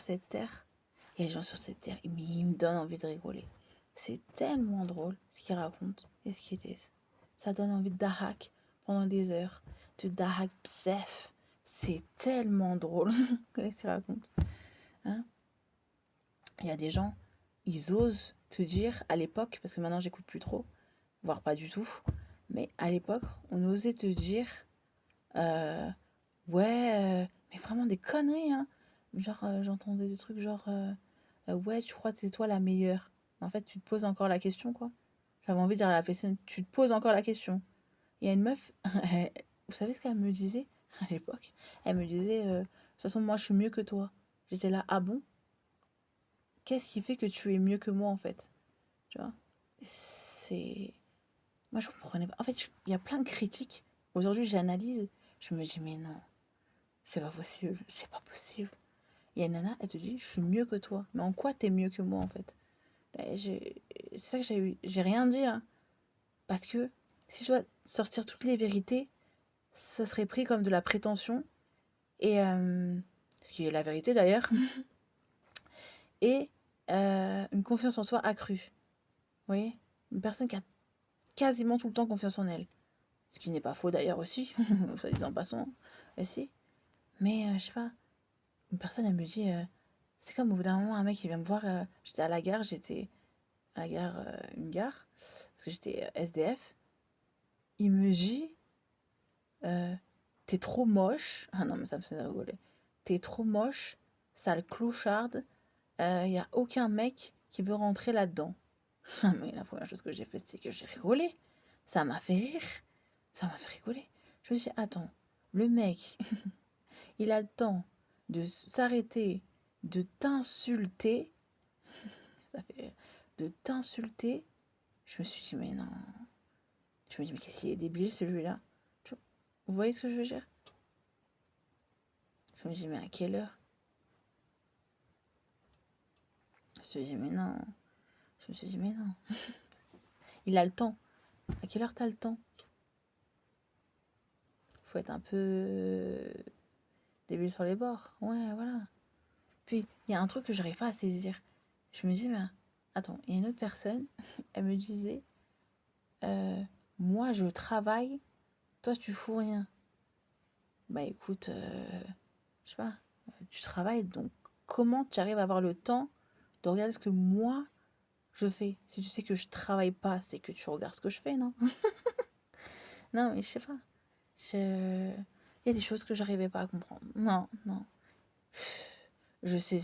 cette terre. Il y a des gens sur cette terre, mais ils me donnent envie de rigoler. C'est tellement drôle ce qu'ils racontent et ce qu'ils disent. Ça donne envie de dahak pendant des heures. De dahak psef. C'est tellement drôle ce qu'ils racontent. Hein? Il y a des gens, ils osent te dire à l'époque, parce que maintenant j'écoute plus trop, voire pas du tout, mais à l'époque, on osait te dire ouais, mais vraiment des conneries, hein. Genre, j'entendais des trucs genre ouais, tu crois que c'est toi la meilleure. En fait, tu te poses encore la question, quoi. J'avais envie de dire à la personne, tu te poses encore la question. Il y a une meuf, vous savez ce qu'elle me disait à l'époque? Elle me disait, de toute façon, moi, je suis mieux que toi. J'étais là, ah bon? Qu'est-ce qui fait que tu es mieux que moi, en fait? Tu vois? C'est... Moi, je comprenais pas. En fait, il y a plein de critiques. Aujourd'hui, j'analyse. Je me dis, mais non, c'est pas possible. C'est pas possible. Il y a une nana, elle te dit, je suis mieux que toi. Mais en quoi t'es mieux que moi, en fait? C'est ça que j'ai eu. J'ai rien dit, hein. Parce que si je dois sortir toutes les vérités, ça serait pris comme de la prétention. Et ce qui est la vérité d'ailleurs. Et une confiance en soi accrue. Vous voyez? Une personne qui a quasiment tout le temps confiance en elle. Ce qui n'est pas faux d'ailleurs aussi, ça dit en passant, aussi. Mais je sais pas, une personne elle me dit, c'est comme au bout d'un moment un mec qui vient me voir, j'étais à la gare, une gare, parce que j'étais SDF. Il me dit, euh, t'es trop moche. Ah non mais ça me faisait rigoler. T'es trop moche, sale clocharde, y a aucun mec qui veut rentrer là-dedans. Mais la première chose que j'ai faite c'est que j'ai rigolé. Ça m'a fait rire. Ça m'a fait rigoler. Je me suis dit, attends, le mec, il a le temps de s'arrêter, de t'insulter. Ça fait de t'insulter. Je me suis dit, mais non. Je me dis, mais qu'est-ce qu'il est débile celui-là. Vous voyez ce que je veux dire? Je me dis, mais à quelle heure? Je me suis dit, mais non. Je me suis dit, mais non. Il a le temps. À quelle heure t'as le temps? Faut être un peu débile sur les bords. Ouais, voilà. Puis, il y a un truc que j'arrive pas à saisir. Je me dis, mais attends, il y a une autre personne, elle me disait, moi je travaille, toi tu fous rien. Bah écoute, je sais pas, tu travailles, donc comment tu arrives à avoir le temps de regarder ce que moi je fais? Si tu sais que je travaille pas, c'est que tu regardes ce que je fais, non? Non, mais je sais pas. Il y a des choses que j'arrivais pas à comprendre. Non, non. Je sais